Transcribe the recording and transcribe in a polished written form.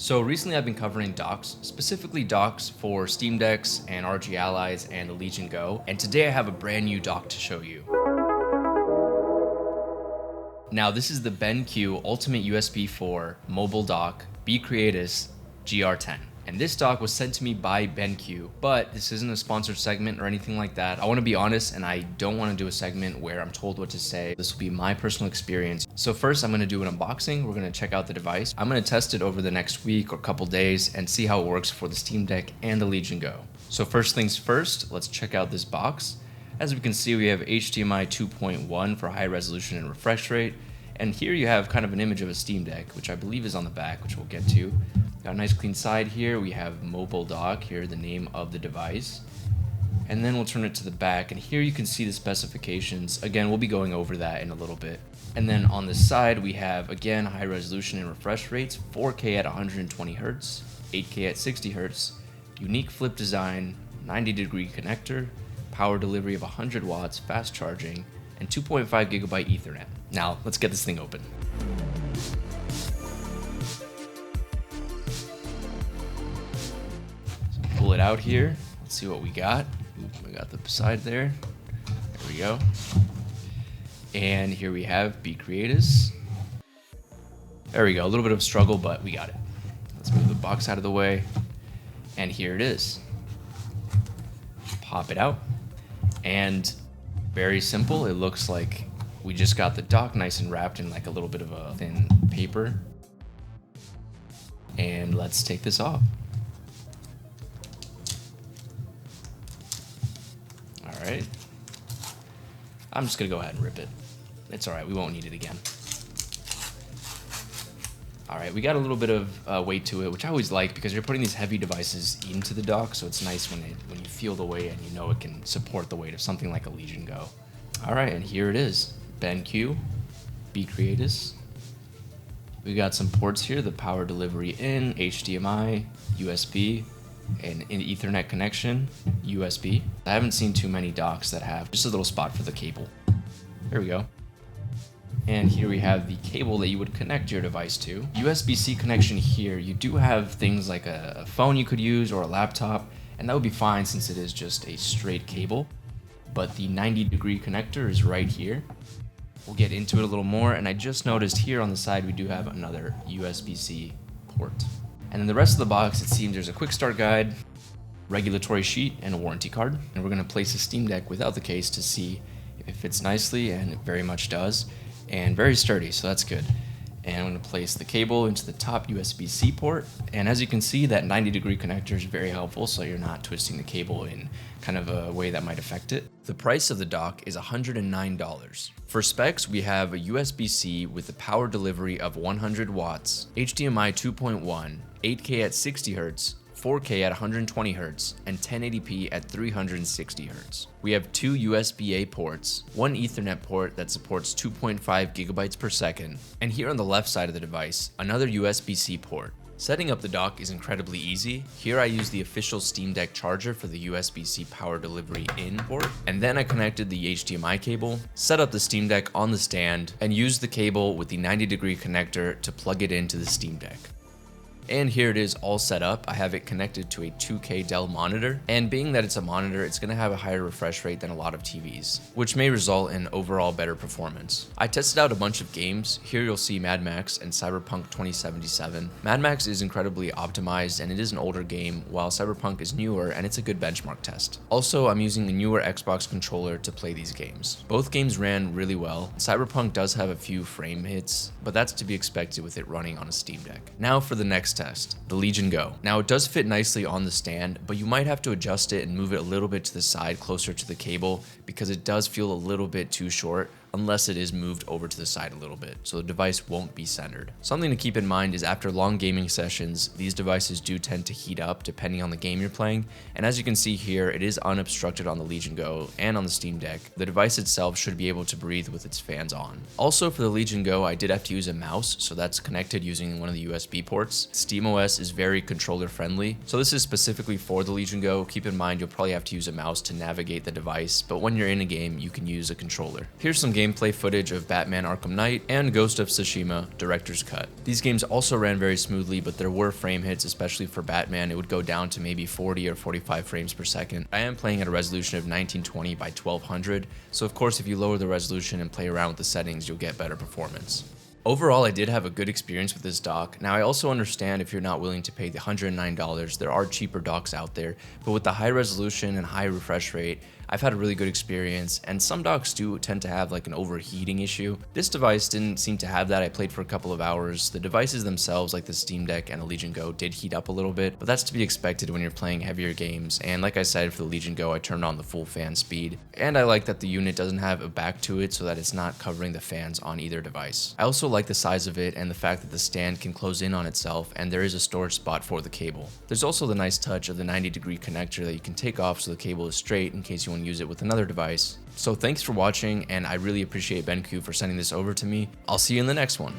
So recently I've been covering docks, specifically docks for Steam Decks and RG Allies and the Legion Go, and today I have a brand new dock to show you. Now this is the BenQ Ultimate USB 4 mobile dock BeCreatus GR10. And this dock was sent to me by BenQ, but this isn't a sponsored segment or anything like that. I want to be honest, and I don't want to do a segment where I'm told what to say. This will be my personal experience. So first I'm going to do an unboxing. We're going to check out the device. I'm going to test it over the next week or couple days and see how it works for the Steam Deck and the Legion Go. So first things first, let's check out this box. As we can see, we have HDMI 2.1 for high resolution and refresh rate. And here you have kind of an image of a Steam Deck, which I believe is on the back, which we'll get to. Got a nice clean side here. We have mobile dock here, the name of the device. And then we'll turn it to the back, and here you can see the specifications. Again, we'll be going over that in a little bit. And then on the side, we have, again, high resolution and refresh rates, 4K at 120 Hz, 8K at 60 Hz, unique flip design, 90-degree connector, power delivery of 100 watts, fast charging, and 2.5 gigabyte Ethernet. Now, let's get this thing open. So pull it out here. Let's see what we got. We got the side there. There we go. And here we have BeCreatus. There we go. A little bit of a struggle, but we got it. Let's move the box out of the way. And here it is. Pop it out. And very simple. It looks like we just got the dock nice and wrapped in like a little bit of a thin paper. And let's take this off. All right. I'm just gonna go ahead and rip it. It's all right, we won't need it again. All right, we got a little bit of weight to it, which I always like because you're putting these heavy devices into the dock, so it's nice when you feel the weight and you know it can support the weight of something like a Legion Go. All right, and here it is, BenQ, BeCreatus. We got some ports here, the power delivery in, HDMI, USB, and an Ethernet connection, USB. I haven't seen too many docks that have just a little spot for the cable. There we go. And here we have the cable that you would connect your device to. USB-C connection here, you do have things like a phone you could use or a laptop, and that would be fine since it is just a straight cable. But the 90-degree connector is right here. We'll get into it a little more, and I just noticed here on the side we do have another USB-C port. And then the rest of the box, it seems there's a quick start guide, regulatory sheet, and a warranty card. And we're gonna place the Steam Deck without the case to see if it fits nicely, and it very much does. And very sturdy, so that's good. And I'm going to place the cable into the top USB-C port. And as you can see, that 90-degree connector is very helpful, so you're not twisting the cable in kind of a way that might affect it. The price of the dock is $109. For specs, we have a USB-C with a power delivery of 100 watts, HDMI 2.1, 8K at 60 Hz, 4K at 120 Hz, and 1080p at 360 Hz. We have two USB-A ports, one Ethernet port that supports 2.5 gigabytes per second, and here on the left side of the device, another USB-C port. Setting up the dock is incredibly easy. Here I use the official Steam Deck charger for the USB-C power delivery in port, and then I connected the HDMI cable, set up the Steam Deck on the stand, and used the cable with the 90-degree connector to plug it into the Steam Deck. And here it is all set up. I have it connected to a 2K Dell monitor, and being that it's a monitor, it's going to have a higher refresh rate than a lot of TVs, which may result in overall better performance. I tested out a bunch of games. Here you'll see Mad Max and Cyberpunk 2077. Mad Max is incredibly optimized and it is an older game, while Cyberpunk is newer and it's a good benchmark test. Also, I'm using the newer Xbox controller to play these games. Both games ran really well. Cyberpunk does have a few frame hits, but that's to be expected with it running on a Steam Deck. Now for the next test, the Legion Go. Now it does fit nicely on the stand, but you might have to adjust it and move it a little bit to the side closer to the cable because it does feel a little bit too short unless it is moved over to the side a little bit, so the device won't be centered. Something to keep in mind is after long gaming sessions, these devices do tend to heat up depending on the game you're playing, and as you can see here, it is unobstructed on the Legion Go and on the Steam Deck. The device itself should be able to breathe with its fans on. Also for the Legion Go, I did have to use a mouse, so that's connected using one of the USB ports. SteamOS is very controller friendly, so this is specifically for the Legion Go. Keep in mind you'll probably have to use a mouse to navigate the device, but when you're in a game, you can use a controller. Here's some gameplay footage of Batman Arkham Knight and Ghost of Tsushima Director's Cut. These games also ran very smoothly, but there were frame hits, especially for Batman. It would go down to maybe 40 or 45 frames per second. I am playing at a resolution of 1920 by 1200, so of course if you lower the resolution and play around with the settings, you'll get better performance. Overall, I did have a good experience with this dock. Now, I also understand if you're not willing to pay the $109, there are cheaper docks out there, but with the high resolution and high refresh rate, I've had a really good experience, and some docks do tend to have like an overheating issue. This device didn't seem to have that. I played for a couple of hours. The devices themselves, like the Steam Deck and the Legion Go, did heat up a little bit, but that's to be expected when you're playing heavier games. And like I said, for the Legion Go, I turned on the full fan speed. And I like that the unit doesn't have a back to it so that it's not covering the fans on either device. I also like the size of it and the fact that the stand can close in on itself and there is a storage spot for the cable. There's also the nice touch of the 90-degree connector that you can take off so the cable is straight in case you want to use it with another device. So thanks for watching, and I really appreciate BenQ for sending this over to me. I'll see you in the next one.